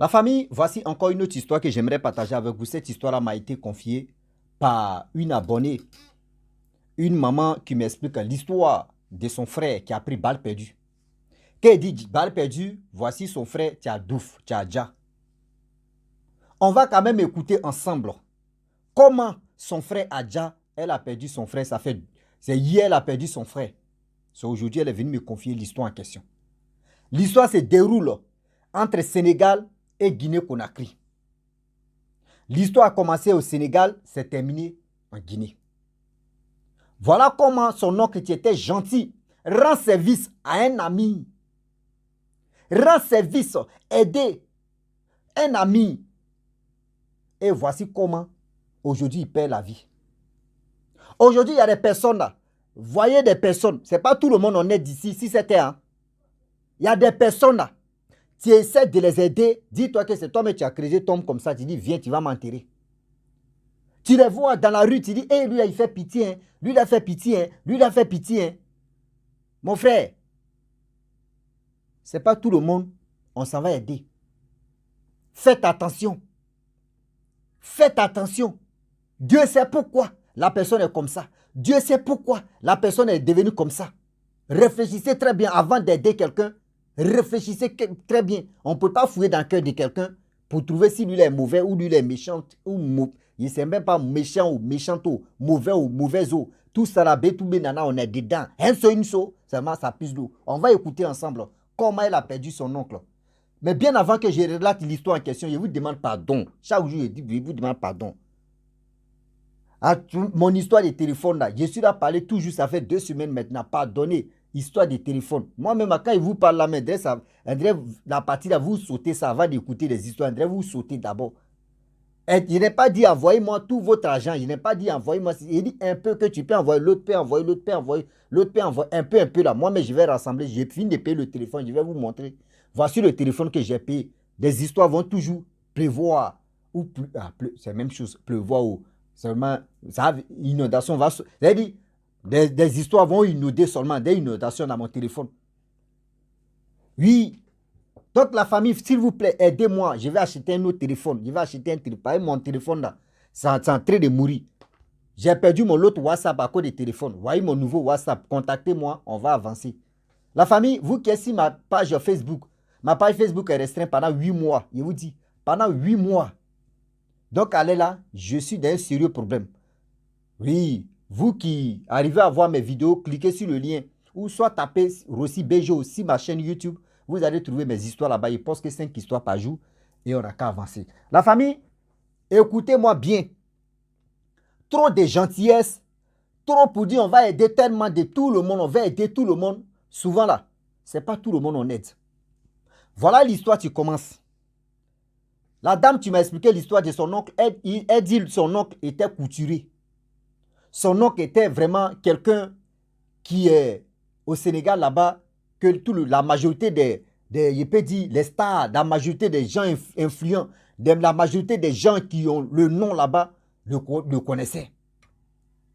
La famille, voici encore une autre histoire que j'aimerais partager avec vous. Cette histoire-là m'a été confiée par une abonnée, une maman qui m'explique l'histoire de son frère qui a pris balle perdue. Quand elle dit balle perdue, voici son frère Tchadouf, Tchadja. On va quand même écouter ensemble comment son frère Adja, elle a perdu son frère. C'est hier elle a perdu son frère. C'est aujourd'hui elle est venue me confier l'histoire en question. L'histoire se déroule entre Sénégal et Guinée-Conakry. L'histoire a commencé au Sénégal, s'est terminée en Guinée. Voilà comment son oncle qui était gentil rend service à un ami. Rend service, aider un ami. Et voici comment aujourd'hui il perd la vie. Aujourd'hui, il y a des personnes là. Voyez des personnes. Ce n'est pas tout le monde en est d'ici. Si c'était un. Il y a des personnes là. Tu essaies de les aider. Dis-toi que c'est toi, mais tu as créé tombe comme ça. Tu dis, viens, tu vas m'enterrer. Tu les vois dans la rue. Tu dis, hé, lui là, il fait pitié. Hein. Lui, il a fait pitié. Hein. Lui, il a fait pitié. Hein. Mon frère, ce n'est pas tout le monde. On s'en va aider. Faites attention. Faites attention. Dieu sait pourquoi la personne est comme ça. Dieu sait pourquoi la personne est devenue comme ça. Réfléchissez très bien avant d'aider quelqu'un. Réfléchissez très bien. On ne peut pas fouiller dans le cœur de quelqu'un pour trouver si lui est mauvais ou lui est méchant ou mauvais. Il ne sait même pas méchant ou méchant ou mauvais. Tout ça là, tout nana, on est dedans. Un seul, une seule, seulement ça pisse d'eau. On va écouter ensemble comment elle a perdu son oncle. Mais bien avant que je relate l'histoire en question, je vous demande pardon. Chaque jour, je vous demande pardon. Mon histoire de téléphone là, je suis là parler toujours, ça fait 2 semaines maintenant, pardonnez. Histoire de téléphone. Moi-même, quand il vous parle là, la partie là, vous sautez ça avant d'écouter les histoires. Vous sautez d'abord. Je n'ai pas dit envoyez-moi tout votre argent. Je n'ai pas dit envoyez-moi. Il dit un peu que tu peux envoyer, l'autre peut envoyer, l'autre peut envoyer, l'autre peut envoyer, un peu là. Moi, mais je vais rassembler. J'ai fini de payer le téléphone. Je vais vous montrer. Voici le téléphone que j'ai payé. Des histoires vont toujours pleuvoir. Ou c'est la même chose. Pleuvoir ou seulement. Ça, inondation va. C'est-à-dire, des histoires vont inonder seulement. Des inondations dans mon téléphone. Oui. Donc la famille, s'il vous plaît, aidez-moi. Je vais acheter un autre téléphone. Je vais acheter un téléphone. Mon téléphone là, c'est en train de mourir. J'ai perdu mon autre WhatsApp à cause du téléphone. Voyez mon nouveau WhatsApp. Contactez-moi. On va avancer. La famille, vous qui êtes sur ma page Facebook, ma page Facebook est restreinte pendant 8 mois. Je vous dis, pendant 8 mois. Donc allez là, je suis dans un sérieux problème. Oui, vous qui arrivez à voir mes vidéos, cliquez sur le lien ou soit tapez Rossi BG aussi ma chaîne YouTube. Vous allez trouver mes histoires là-bas. Je poste que 5 histoires par jour et on n'a qu'à avancer. La famille, écoutez-moi bien. Trop de gentillesse, trop pour dire on va aider tellement de tout le monde, on va aider tout le monde. Souvent là, ce n'est pas tout le monde on aide. Voilà l'histoire qui commence. La dame, tu m'as expliqué l'histoire de son oncle. Elle dit que son oncle était couturier. Son oncle était vraiment quelqu'un qui est au Sénégal là-bas, que la majorité je peux dire, les stars, la majorité des gens influents, la majorité des gens qui ont le nom là-bas, le connaissaient.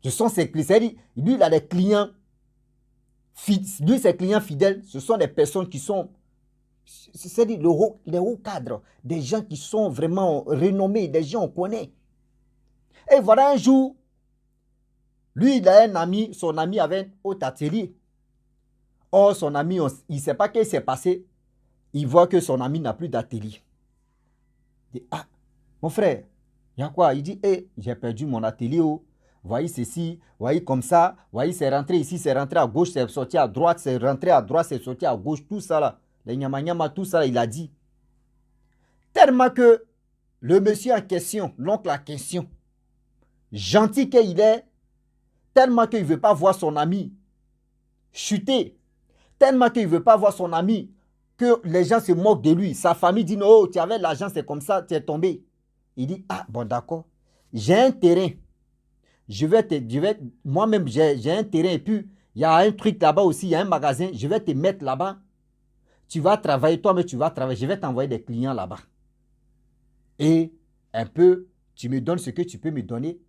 Ce sont ses clients. Lui, il a des clients, lui, ses clients fidèles, ce sont des personnes qui sont, c'est-à-dire les hauts cadres, des gens qui sont vraiment renommés, des gens qu'on connaît. Et voilà un jour, lui, il a un ami, son ami avait un autre atelier. Or, son ami, il ne sait pas ce qui s'est passé. Il voit que son ami n'a plus d'atelier. Il dit, ah, mon frère, il y a quoi? Il dit, hey, j'ai perdu mon atelier. Oh. Voyez ceci, voyez comme ça. Voyez, c'est rentré ici, c'est rentré à gauche, c'est sorti à droite, c'est rentré à droite, c'est sorti à gauche. Tout ça là, les nyama, tout ça là, il a dit. Tellement que le monsieur en question, l'oncle en question, gentil qu'il est, tellement qu'il ne veut pas voir son ami chuter, tellement qu'il ne veut pas voir son ami, que les gens se moquent de lui. Sa famille dit, non, oh, tu avais l'argent, c'est comme ça, tu es tombé. Il dit, ah, bon, d'accord. J'ai un terrain. Moi-même, j'ai un terrain. Et puis, il y a un truc là-bas aussi, il y a un magasin. Je vais te mettre là-bas. Tu vas travailler, toi, mais tu vas travailler. Je vais t'envoyer des clients là-bas. Et un peu, tu me donnes ce que tu peux me donner.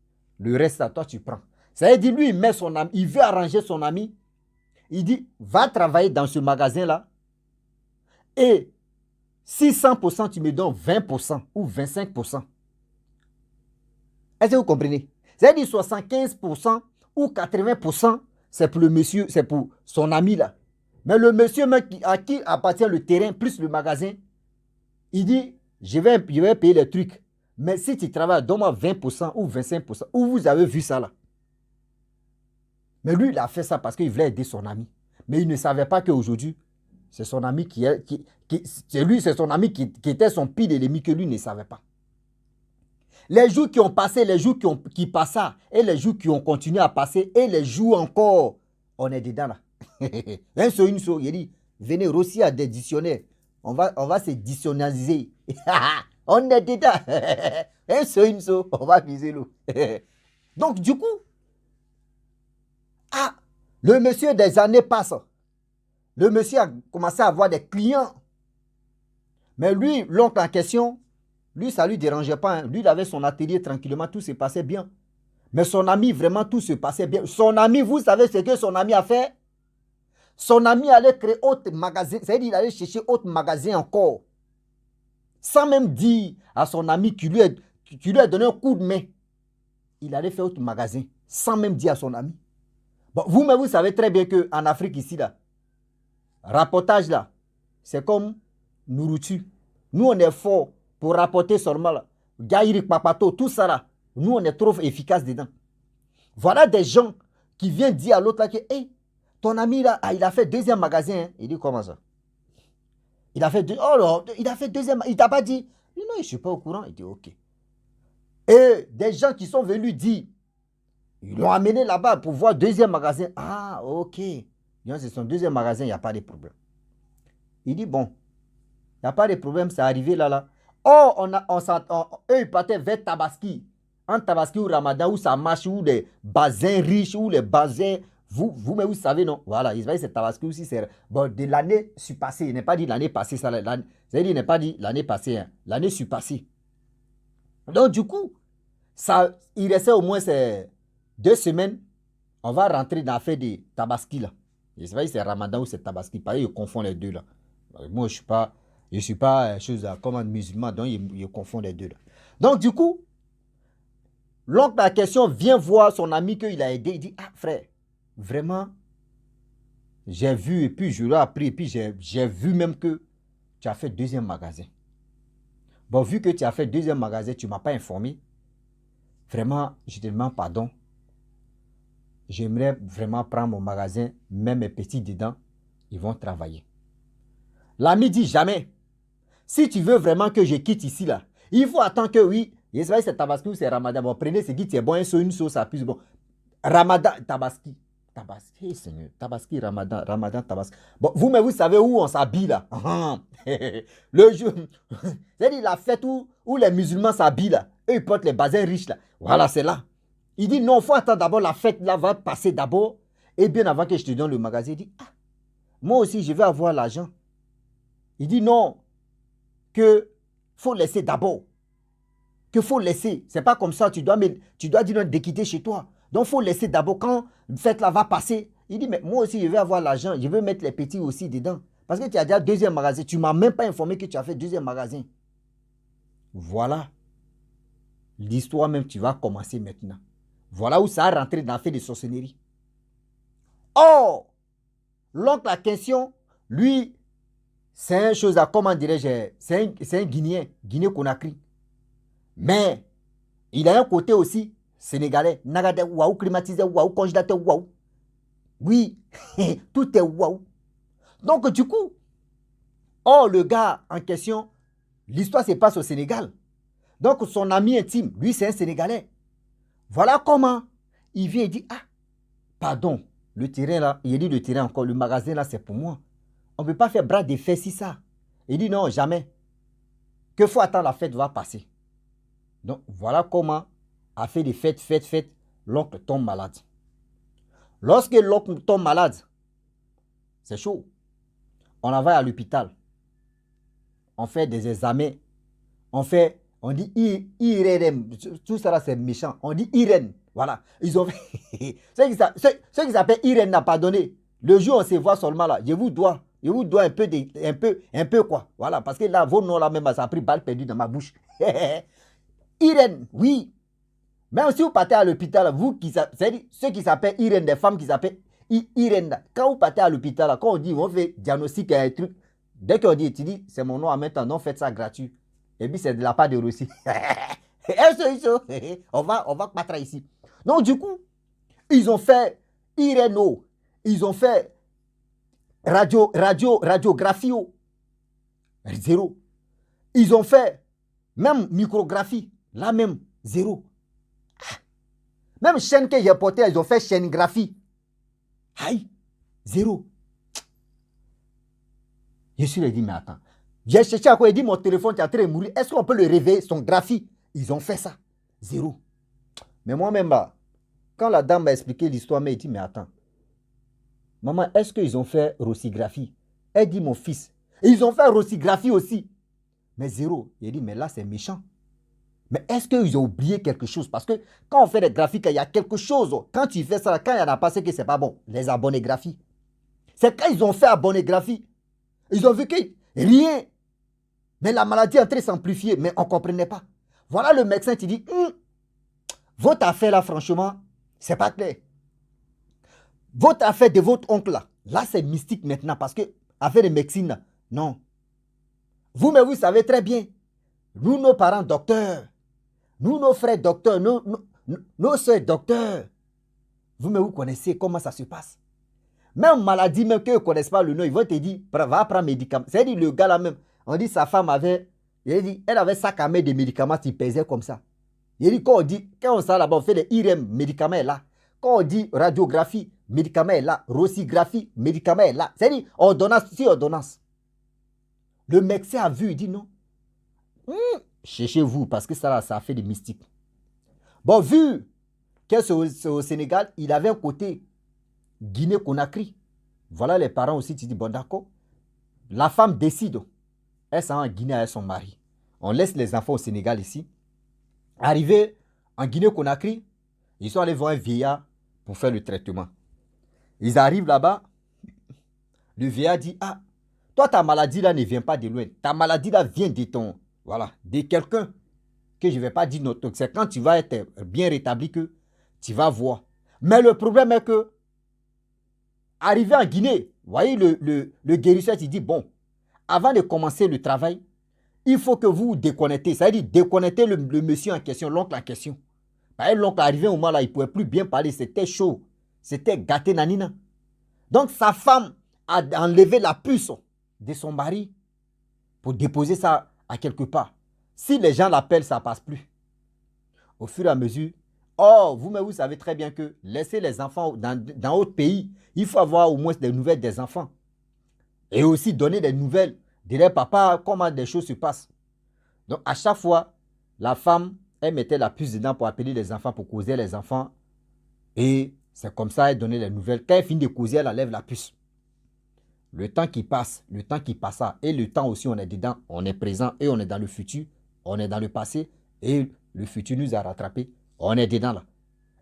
Le reste, à toi, tu prends. Ça veut dire, lui, il met son ami. Il veut arranger son ami. Il dit, va travailler dans ce magasin-là. Et Si 100%, tu me donnes 20% ou 25%. Est-ce que vous comprenez? C'est-à-dire 75% ou 80%, c'est pour le monsieur, c'est pour son ami là. Mais le monsieur à qui appartient le terrain plus le magasin, il dit, je vais payer les trucs. Mais si tu travailles, donne-moi 20% ou 25%. Où vous avez vu ça là? Mais lui, il a fait ça parce qu'il voulait aider son ami. Mais il ne savait pas qu'aujourd'hui, c'est son ami c'est son ami qui était son pire ennemi que lui ne savait pas. Les jours qui ont passé, les jours qui passent, et les jours qui ont continué à passer, et les jours encore, on est dedans là. Un seul, une seule, il dit, venez aussi à des dictionnaires. On va se dictionnaliser. On est dedans. Un seul, une seule, on va viser l'eau. Donc, du coup, le monsieur des années passent. Le monsieur a commencé à avoir des clients. Mais lui, l'oncle en question, lui, ça ne lui dérangeait pas. Lui, il avait son atelier tranquillement, tout se passait bien. Mais son ami, vraiment, tout se passait bien. Son ami, vous savez ce que son ami a fait? Son ami allait créer autre magasin. C'est-à-dire qu'il allait chercher autre magasin encore. Sans même dire à son ami qui lui a donné un coup de main. Il allait faire autre magasin. Sans même dire à son ami. Bon, vous-même, vous savez très bien qu'en Afrique, ici, là, rapportage, là, c'est comme nourriture. Nous, on est fort pour rapporter seulement, là. Gaïri, Papato, tout ça, là. Nous, on est trop efficace dedans. Voilà des gens qui viennent dire à l'autre, là, que, hey, ton ami, là, il a fait deuxième magasin. Hein. Il dit, comment ça? Il a fait deuxième. Il t'a pas dit? Il dit, non, je ne suis pas au courant. Il dit, ok. Et des gens qui sont venus dire, ils l'ont amené là-bas pour voir deuxième magasin. Ah, ok. C'est son deuxième magasin, il n'y a pas de problème. Il dit, bon, il n'y a pas de problème, c'est arrivé là. Oh, eux, ils partaient vers Tabaski. En Tabaski ou Ramadan, où ça marche, où les bassins riches, où les bassins, mais vous savez, non? Voilà, Israël, c'est Tabaski aussi. Bon, de l'année surpassée, il n'est pas dit l'année passée, ça. C'est-à-dire, il n'est pas dit l'année passée, hein, l'année surpassée. Donc, du coup, il restait au moins 2 semaines. On va rentrer dans l'affaire de Tabaski, là. Je sais pas si c'est Ramadan ou c'est Tabaski. Pareil, je confonds les deux là. Moi, je ne suis pas comme un musulman, donc je confonds les deux là. Donc, du coup, l'oncle la question vient voir son ami qu'il a aidé. Il dit, ah frère, vraiment, j'ai vu et puis je l'ai appris et puis j'ai vu même que tu as fait deuxième magasin. Bon, vu que tu as fait deuxième magasin, tu ne m'as pas informé. Vraiment, je te demande pardon. J'aimerais vraiment prendre mon magasin, même mes petits dedans, ils vont travailler. L'ami dit jamais. Si tu veux vraiment que je quitte ici, là, il faut attendre que oui, je sais pas si c'est Tabaski ou c'est Ramadan. Bon, prenez ce qui est bon, une sauce, ça plus bon. Ramadan, Tabaski. Tabaski, Seigneur. Tabaski, Ramadan, Tabaski. Bon, vous-même, vous savez où on s'habille, là. Le jour, c'est-à-dire la fête où les musulmans s'habillent, là. Eux, ils portent les basins riches, là. Voilà, c'est là. Il dit non, il faut attendre d'abord, la fête là va passer d'abord. Et bien avant que je te donne le magasin, il dit, ah, moi aussi je vais avoir l'argent. Il dit non, que faut laisser d'abord. Que faut laisser. C'est pas comme ça, tu dois dire de quitter chez toi. Donc il faut laisser d'abord quand la fête là va passer. Il dit, mais moi aussi je vais avoir l'argent, je veux mettre les petits aussi dedans. Parce que tu as déjà deuxième magasin, tu ne m'as même pas informé que tu as fait deuxième magasin. Voilà. L'histoire même, tu vas commencer maintenant. Voilà où ça a rentré dans l'affaire de sorcellerie. Or, l'oncle à question, lui, c'est une chose à, comment dirais-je, c'est un Guinéen, Guinée-Conakry. Mais, il a un côté aussi sénégalais. Nagade, waouh, climatisé, waouh, congélateur, waouh. Oui, tout est waouh. Donc, du coup, le gars en question, l'histoire se passe au Sénégal. Donc, son ami intime, lui, c'est un Sénégalais. Voilà comment il vient et dit, ah, pardon, le terrain là, il dit le terrain encore, le magasin là, c'est pour moi. On ne peut pas faire bras de fer si ça. Il dit non, jamais. Que faut attendre la fête va passer. Donc, voilà comment, à faire des fêtes, l'oncle tombe malade. Lorsque l'oncle tombe malade, c'est chaud. On va à l'hôpital. On fait des examens. On dit IRM. Tout ça là, c'est méchant. On dit IRN. Voilà. Ils ont fait. Ceux qui s'appellent IRN n'a pas donné. Le jour où on se voit seulement là, je vous dois. Je vous dois un peu quoi. Voilà, parce que là, vos noms là même, ça a pris balle perdue dans ma bouche. Irène, oui. Même si vous partez à l'hôpital, vous qui c'est-à-dire ceux qui s'appellent Irène, des femmes qui s'appellent Irène, quand vous partez à l'hôpital, quand on dit, on fait diagnostic un truc, dès qu'on dit, tu dis, c'est mon nom en même temps, non, faites ça gratuit. Et puis c'est de la part de Russie. on va battre ici. Donc du coup, ils ont fait Ireno, ils ont fait radiographie, zéro. Ils ont fait même micrographie, là même, zéro. Même chaîne que j'ai portée, ils ont fait chaîne graphie. Aïe, zéro. Je suis dit, mais attends. J'ai cherché à quoi, il dit, mon téléphone est en train de mourir. Est-ce qu'on peut le réveiller, son graphie? Ils ont fait ça. Zéro. Mais moi-même, là, quand la dame m'a expliqué l'histoire, elle dit, mais attends. Maman, est-ce qu'ils ont fait rossigraphie? Elle dit, mon fils. Et ils ont fait rossigraphie aussi. Mais zéro. Il dit, mais là, c'est méchant. Mais est-ce qu'ils ont oublié quelque chose? Parce que quand on fait des graphiques, il y a quelque chose. Quand tu fais ça, quand il n'y en a pas, c'est que ce n'est pas bon. Les abonnés-graphies. C'est quand ils ont fait abonné-graphie. Ils ont vu que rien. Mais la maladie est en train de s'amplifier. Mais on ne comprenait pas. Voilà le médecin qui dit, votre affaire là, franchement, c'est pas clair. Votre affaire de votre oncle là, c'est mystique maintenant. Parce que affaire de médecine, là, non. Vous, mais vous savez très bien. Nous, nos parents docteurs. Nous, nos frères docteurs, nos soeurs docteurs, vous connaissez comment ça se passe. Même maladie, même qu'ils ne connaissent pas le nom, ils vont te dire, va prendre médicaments. C'est-à-dire, le gars là même, on dit sa femme avait, elle avait sac à main de médicaments qui pesaient comme ça. Il dit, quand on sort là-bas, on fait les IRM, médicaments là. Quand on dit radiographie, médicaments là. Rossigraphie, médicaments là. C'est-à-dire, ordonnance, si ordonnance. Le médecin a vu, il dit non. Cherchez-vous, parce que ça a fait des mystiques. Bon, vu que c'est au Sénégal, il avait un côté Guinée-Conakry. Voilà les parents aussi, tu dis, bon d'accord. La femme décide, elle s'en va en Guinée avec son mari. On laisse les enfants au Sénégal ici. Arrivé en Guinée-Conakry, ils sont allés voir un vieillard pour faire le traitement. Ils arrivent là-bas, le vieillard dit, ah, toi ta maladie là ne vient pas de loin. Ta maladie là vient de ton... Voilà, de quelqu'un que je ne vais pas dire notre. C'est quand tu vas être bien rétabli que tu vas voir. Mais le problème est que, arrivé en Guinée, vous voyez, le guérisseur, il dit, bon, avant de commencer le travail, il faut que vous déconnectez. Ça veut dire déconnecter le monsieur en question, l'oncle en question. L'oncle arrivé au moment là, il ne pouvait plus bien parler, c'était chaud. C'était gâté nanina. Donc sa femme a enlevé la puce de son mari pour déposer ça à quelque part. Si les gens l'appellent, ça ne passe plus. Au fur et à mesure, vous savez très bien que laisser les enfants dans votre pays, il faut avoir au moins des nouvelles des enfants. Et aussi donner des nouvelles de leur papa, comment des choses se passent. Donc à chaque fois, la femme, elle mettait la puce dedans pour appeler les enfants, pour causer les enfants. Et c'est comme ça qu'elle donnait les nouvelles. Quand elle finit de causer, elle enlève la puce. Le temps qui passe, le temps qui passa, et le temps aussi, on est dedans, on est présent et on est dans le futur, on est dans le passé, et le futur nous a rattrapés, on est dedans là.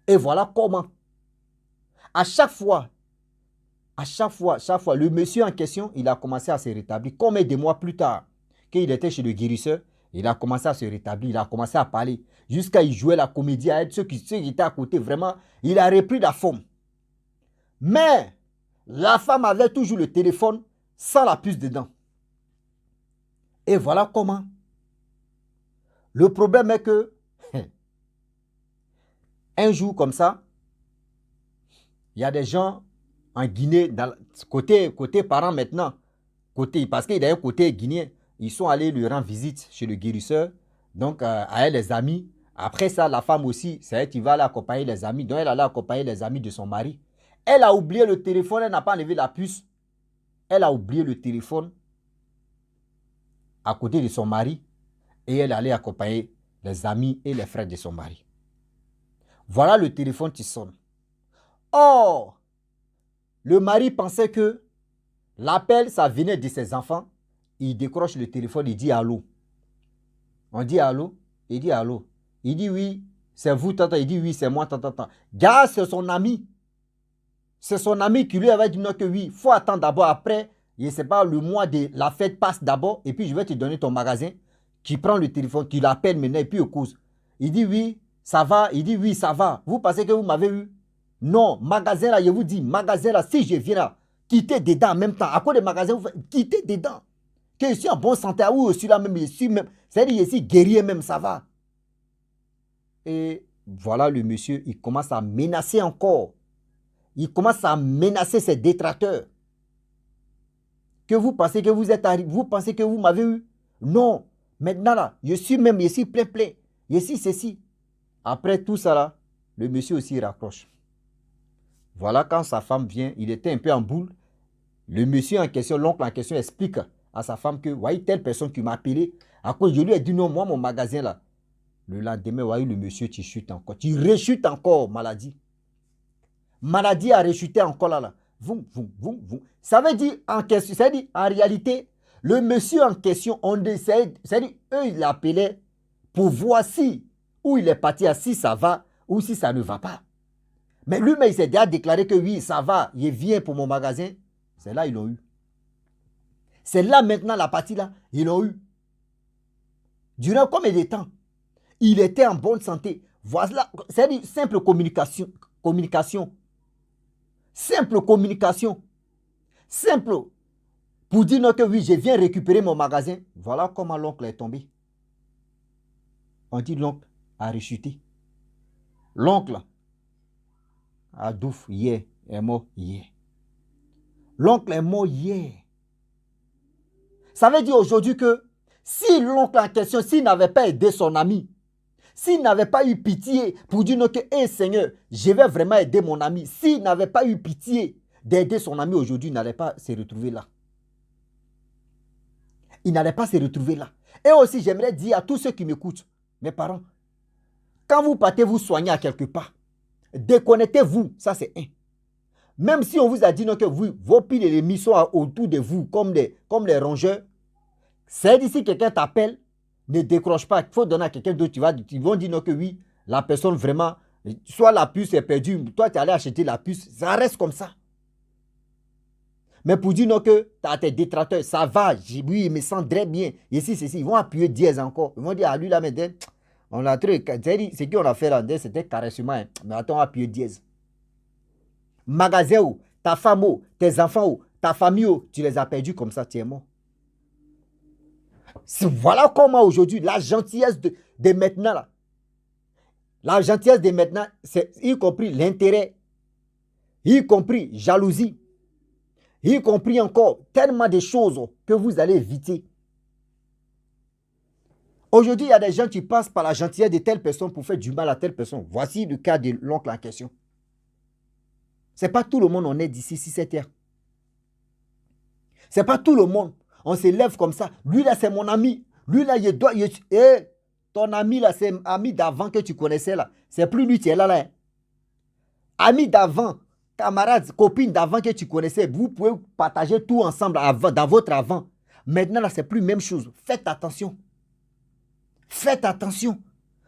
Et voilà comment, à chaque fois, le monsieur en question, il a commencé à se rétablir. Combien de mois plus tard, qu'il était chez le guérisseur, il a commencé à se rétablir, il a commencé à parler, jusqu'à il jouer la comédie, à être ceux qui étaient à côté, vraiment, il a repris la forme. Mais, la femme avait toujours le téléphone sans la puce dedans. Et voilà comment. Le problème est que, un jour comme ça, il y a des gens en Guinée, côté parents maintenant, parce qu'il y a un côté guinéen, ils sont allés lui rendre visite chez le guérisseur, donc à elle, les amis. Après ça, la femme aussi, c'est elle qui va aller accompagner les amis, donc elle allait accompagner les amis de son mari. Elle a oublié le téléphone, elle n'a pas enlevé la puce. Elle a oublié le téléphone à côté de son mari et elle allait accompagner les amis et les frères de son mari. Voilà le téléphone qui sonne. Or, le mari pensait que l'appel, ça venait de ses enfants. Il décroche le téléphone, il dit allô. On dit allô, il dit allô. Il dit oui, c'est vous, tata. Il dit oui, c'est moi, tata. Gars, c'est son ami. C'est son ami qui lui avait dit non que oui, il faut attendre d'abord. Après, je ne sais pas, le mois de la fête passe d'abord, et puis je vais te donner ton magasin, qui prend le téléphone, qui l'appelle maintenant, et puis il cause. Il dit oui, ça va, il dit oui, ça va. Vous pensez que vous m'avez eu? Non, magasin là, je vous dis, magasin là, si je viens là, quittez dedans en même temps. À quoi de magasin, vous quittez dedans. Que je suis en bonne santé, oui, je suis là même, je suis même, c'est-à-dire je suis guerrier même, ça va. Et voilà le monsieur, il commence à menacer encore. Il commence à menacer ses détracteurs. Que vous pensez que vous êtes arrivé, vous pensez que vous m'avez eu? Non. Maintenant là, je suis plein. Je suis ceci. Après tout ça là, le monsieur aussi raccroche. Voilà quand sa femme vient, il était un peu en boule. Le monsieur en question, l'oncle en question explique à sa femme que, voyez, telle personne qui m'a appelé, à cause je lui ai dit non, moi mon magasin là. Le lendemain, voyez, le monsieur, tu chutes encore. Tu rechutes encore, maladie. Maladie a rechuté encore là. Vous. Ça veut dire en question, ça veut dire en réalité, le monsieur en question, on essaie, c'est-à-dire eux, ils l'appelaient pour voir si, où il est parti, si ça va, ou si ça ne va pas. Mais lui-même, il s'est déjà déclaré que oui, ça va, il vient pour mon magasin. C'est là, ils l'ont eu. C'est là maintenant, la partie là, ils l'ont eu. Durant combien de temps? Il était en bonne santé. Voilà, c'est-à-dire simple communication. Simple communication. Simple. Pour dire non que oui, je viens récupérer mon magasin. Voilà comment l'oncle est tombé. On dit l'oncle a rechuté. L'oncle a douf hier, est mort hier. L'oncle est mort hier. Ça veut dire aujourd'hui que si l'oncle en question, s'il n'avait pas aidé son ami, s'il n'avait pas eu pitié pour dire non que, hé Seigneur, je vais vraiment aider mon ami. S'il n'avait pas eu pitié d'aider son ami aujourd'hui, il n'allait pas se retrouver là. Il n'allait pas se retrouver là. Et aussi, j'aimerais dire à tous ceux qui m'écoutent, mes parents, quand vous partez vous soigner à quelque part, déconnectez-vous, ça c'est un. Même si on vous a dit non, que vous, vos piles et les sont autour de vous comme les rongeurs, c'est d'ici quelqu'un t'appelle, ne décroche pas, il faut donner à quelqu'un d'autre, ils vont dire non que oui, la personne vraiment, soit la puce est perdue, toi tu es allé acheter la puce, ça reste comme ça. Mais pour dire non que tu as tes détracteurs, ça va, oui, il me sent très bien, ici, ceci, ils vont appuyer dièse encore, ils vont dire à lui là, mais on a trouvé, ce qu'on a fait là, c'était caressement, hein. Mais attends, on a appuyé dièse. Magasin où, ta femme où, tes enfants où, ta famille où, tu les as perdus comme ça, tu es mort. Voilà comment aujourd'hui, la gentillesse de maintenant, là. La gentillesse de maintenant, c'est y compris l'intérêt, y compris jalousie, y compris encore tellement de choses que vous allez éviter. Aujourd'hui, il y a des gens qui passent par la gentillesse de telle personne pour faire du mal à telle personne. Voici le cas de l'oncle en question. Ce n'est pas tout le monde on est d'ici 6-7 heures. Ce n'est pas tout le monde. On se lève comme ça. Lui là, c'est mon ami. Lui là, ton ami là, c'est ami d'avant que tu connaissais là. C'est plus lui qui est là. Hein. Ami d'avant, camarades, copines d'avant que tu connaissais. Vous pouvez partager tout ensemble dans votre avant. Maintenant là, c'est plus la même chose. Faites attention. Faites attention.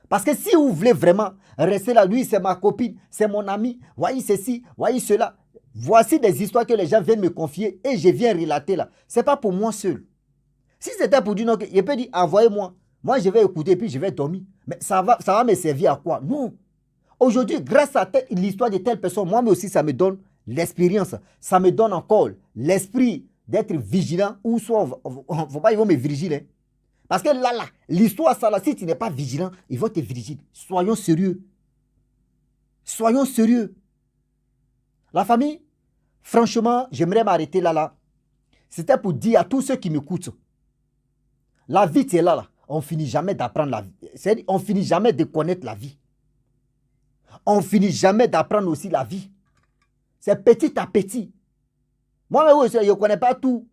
Parce que si vous voulez vraiment rester là, lui c'est ma copine, c'est mon ami, voyez ceci, voyez cela. Voici des histoires que les gens viennent me confier et je viens relater là. Ce n'est pas pour moi seul. Si c'était pour dire non, il peut dire envoyez-moi. Moi je vais écouter et puis je vais dormir. Mais ça va me servir à quoi? Non. Aujourd'hui, grâce à l'histoire de telle personne, moi aussi ça me donne l'expérience. Ça me donne encore l'esprit d'être vigilant ou soit, faut pas ils vont me vigiler. Parce que là, l'histoire, ça là, si tu n'es pas vigilant, ils vont te vigiler. Soyons sérieux. Soyons sérieux. La famille, franchement, j'aimerais m'arrêter là. C'était pour dire à tous ceux qui m'écoutent, la vie, c'est là. On finit jamais d'apprendre la vie. C'est-à-dire, on finit jamais de connaître la vie. On finit jamais d'apprendre aussi la vie. C'est petit à petit. Moi, je ne connais pas tout.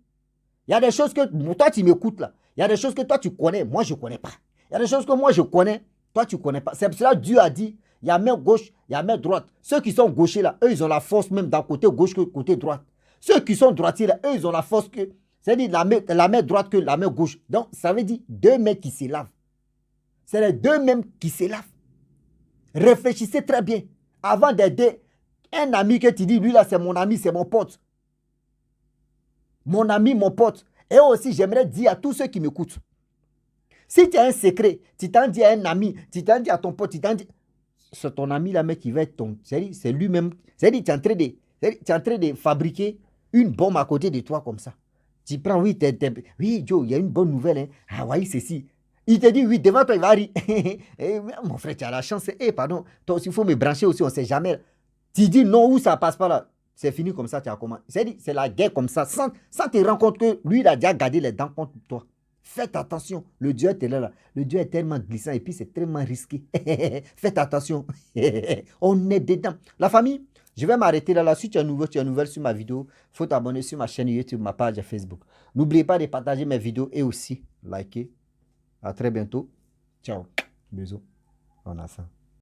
Il y a des choses que toi, tu m'écoutes là. Il y a des choses que toi, tu connais. Moi, je ne connais pas. Il y a des choses que moi, je connais. Toi, tu ne connais pas. C'est pour cela que Dieu a dit, il y a main gauche, il y a main droite. Ceux qui sont gauchers là, eux, ils ont la force même d'un côté gauche que côté droite. Ceux qui sont droitiers là, eux, ils ont la force que, c'est-à-dire la main droite que la main gauche. Donc, ça veut dire deux mains qui se lavent. C'est les deux mains qui se lavent. Réfléchissez très bien. Avant d'aider un ami que tu dis, lui là, c'est mon ami, c'est mon pote. mon ami, mon pote. Et aussi, j'aimerais dire à tous ceux qui m'écoutent, si tu as un secret, tu t'en dis à un ami, tu t'en dis à ton pote, tu t'en dis... C'est ton ami là, mec, qui va être ton... C'est lui-même. C'est-à-dire, tu es en train de fabriquer une bombe à côté de toi comme ça. Tu prends, oui, oui, Joe, il y a une bonne nouvelle. Hein. Ah, oui, c'est si. Il te dit, oui, devant toi, il va rire. Mon frère, tu as la chance. Pardon, toi aussi, il faut me brancher aussi, on ne sait jamais. Tu dis non, où ça passe pas là. C'est fini comme ça, tu as comment. C'est la guerre comme ça, sans te rendre compte que lui, il a déjà gardé les dents contre toi. Faites attention, le Dieu est là. Le Dieu est tellement glissant et puis c'est tellement risqué. Faites attention. On est dedans. La famille, je vais m'arrêter là. Si tu es nouveau, tu es nouvelle sur ma vidéo, il faut t'abonner sur ma chaîne YouTube, ma page Facebook. N'oubliez pas de partager mes vidéos et aussi liker. À très bientôt. Ciao. Bisous. On a faim.